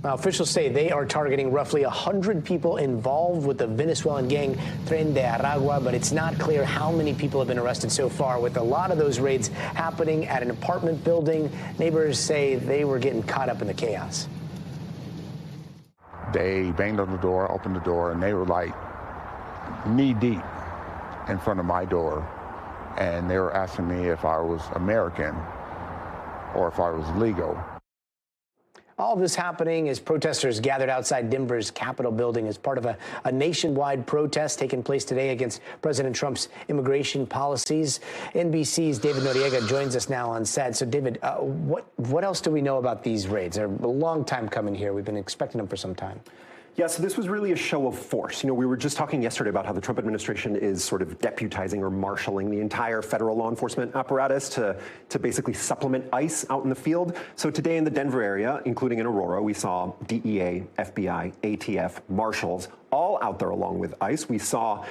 Now, officials say they are targeting roughly 100 people involved with the Venezuelan gang Tren de Aragua, but it's not clear how many people have been arrested so far, with a lot of those raids happening at an apartment building. Neighbors say they were getting caught up in the chaos. They banged on the door, opened the door, and they were like knee-deep in front of my door. And they were asking me if I was American or if I was legal. All of this happening as protesters gathered outside Denver's Capitol building as part of a nationwide protest taking place today against President Trump's immigration policies. NBC's David Noriega joins us now on set. So, David, what else do we know about these raids? They're a long time coming here. We've been expecting them for some time. Yeah, so this was really a show of force. You know, we were just talking yesterday about how the Trump administration is sort of deputizing or marshaling the entire federal law enforcement apparatus to basically supplement ICE out in the field. So today in the Denver area, including in Aurora, we saw DEA, FBI, ATF, marshals, all out there along with ICE. We saw,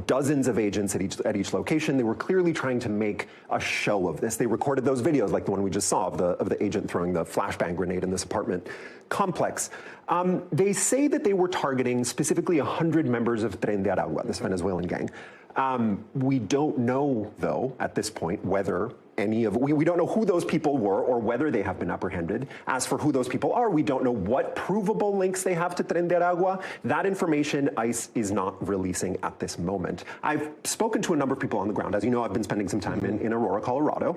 dozens of agents at each location. They were clearly trying to make a show of this. They recorded those videos, like the one we just saw of the agent throwing the flashbang grenade in this apartment complex. They say that they were targeting specifically 100 members of Tren de Aragua, this Venezuelan gang. We don't know, though, at this point, whether we don't know who those people were or whether they have been apprehended. As for who those people are, we don't know what provable links they have to Tren de Aragua. That information ICE is not releasing at this moment. I've spoken to a number of people on the ground. As you know, I've been spending some time in Aurora, Colorado.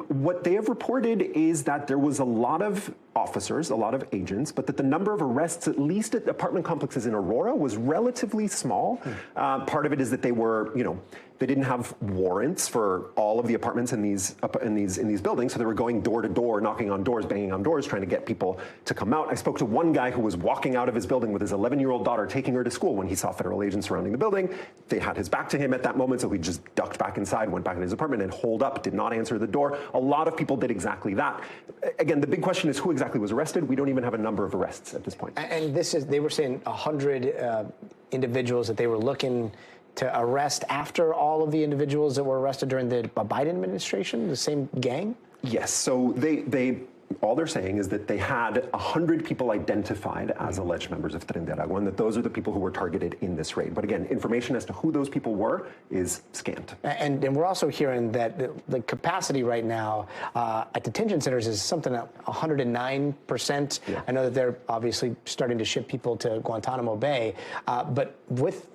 What they have reported is that there was a lot of officers, a lot of agents, but that the number of arrests, at least at apartment complexes in Aurora, was relatively small. Part of it is that they were, they didn't have warrants for all of the apartments in these buildings, so they were going door to door, knocking on doors, banging on doors, trying to get people to come out. I spoke to one guy who was walking out of his building with his 11-year-old daughter, taking her to school when he saw federal agents surrounding the building. They had his back to him at that moment, so he just ducked back inside, went back in his apartment, and holed up, did not answer the door. A lot of people did exactly that. Again, the big question is who exactly was arrested. We don't even have a number of arrests at this point. And they were saying 100 individuals that they were looking to arrest after all of the individuals that were arrested during the Biden administration, the same gang? Yes. So all they're saying is that they had 100 people identified as alleged members of Tren de Aragua, and that those are the people who were targeted in this raid. But again, information as to who those people were is scant. And we're also hearing that the capacity right now at detention centers is something like 109%. Yeah. I know that they're obviously starting to ship people to Guantanamo Bay, but with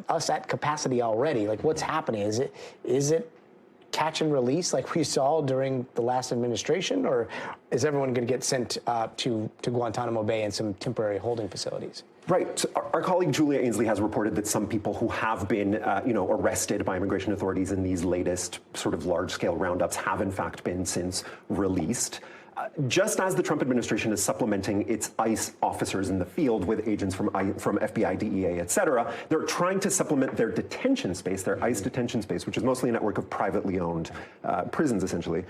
us at capacity already, like what's happening? Is it catch and release like we saw during the last administration, or is everyone going to get sent to Guantanamo Bay and some temporary holding facilities? Right. So our colleague Julia Ainsley has reported that some people who have been, arrested by immigration authorities in these latest sort of large-scale roundups have in fact been since released. Just as the Trump administration is supplementing its ICE officers in the field with agents from FBI, DEA, et cetera, they're trying to supplement their detention space, their ICE detention space, which is mostly a network of privately owned prisons, essentially,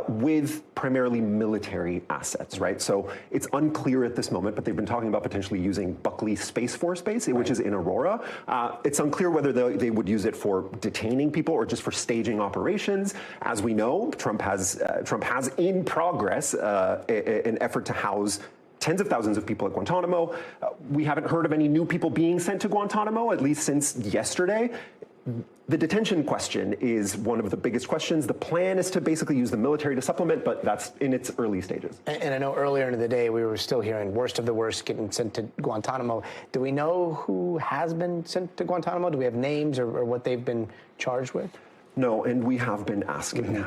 with primarily military assets, right? So it's unclear at this moment, but they've been talking about potentially using Buckley Space Force Base, which is in Aurora. It's unclear whether they would use it for detaining people or just for staging operations. As we know, Trump has in progress an effort to house tens of thousands of people at Guantanamo. We haven't heard of any new people being sent to Guantanamo, at least since yesterday. The detention question is one of the biggest questions. The plan is to basically use the military to supplement, but that's in its early stages. And I know earlier in the day we were still hearing worst of the worst getting sent to Guantanamo. Do we know who has been sent to Guantanamo? Do we have names or what they've been charged with? No, and we have been asking.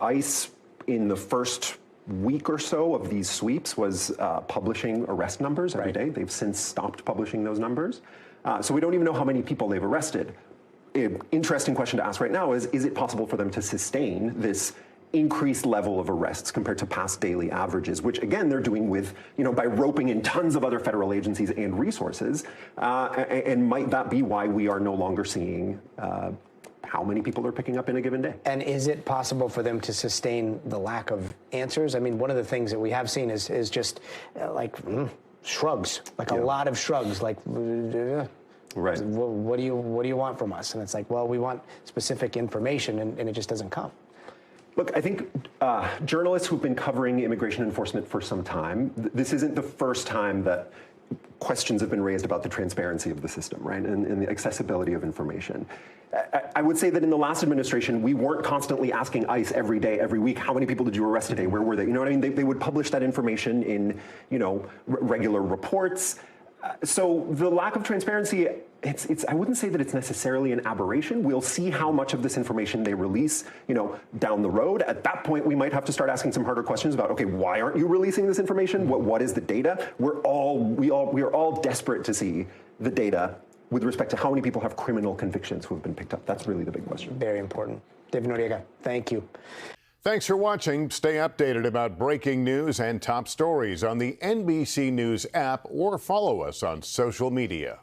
ICE in the first week or so of these sweeps was publishing arrest numbers every day. They've since stopped publishing those numbers. So we don't even know how many people they've arrested. An interesting question to ask right now is it possible for them to sustain this increased level of arrests compared to past daily averages, which again, they're doing with, by roping in tons of other federal agencies and resources. And might that be why we are no longer seeing how many people are picking up in a given day? And is it possible for them to sustain the lack of answers? I mean, one of the things that we have seen is just shrugs, like a lot of shrugs, like, right. What do you want from us? And it's like, well, we want specific information, and it just doesn't come. Look, I think journalists who've been covering immigration enforcement for some time, this isn't the first time that questions have been raised about the transparency of the system, right, and the accessibility of information. I would say that in the last administration, we weren't constantly asking ICE every day, every week, how many people did you arrest today? Where were they? You know what I mean? They would publish that information in, regular reports. So the lack of transparency, I wouldn't say that it's necessarily an aberration. We'll see how much of this information they release, down the road. At that point, we might have to start asking some harder questions about, okay, why aren't you releasing this information? What is the data? We are all desperate to see the data with respect to how many people have criminal convictions who have been picked up. That's really the big question. Very important. David Noriega, thank you. Thanks for watching. Stay updated about breaking news and top stories on the NBC News app or follow us on social media.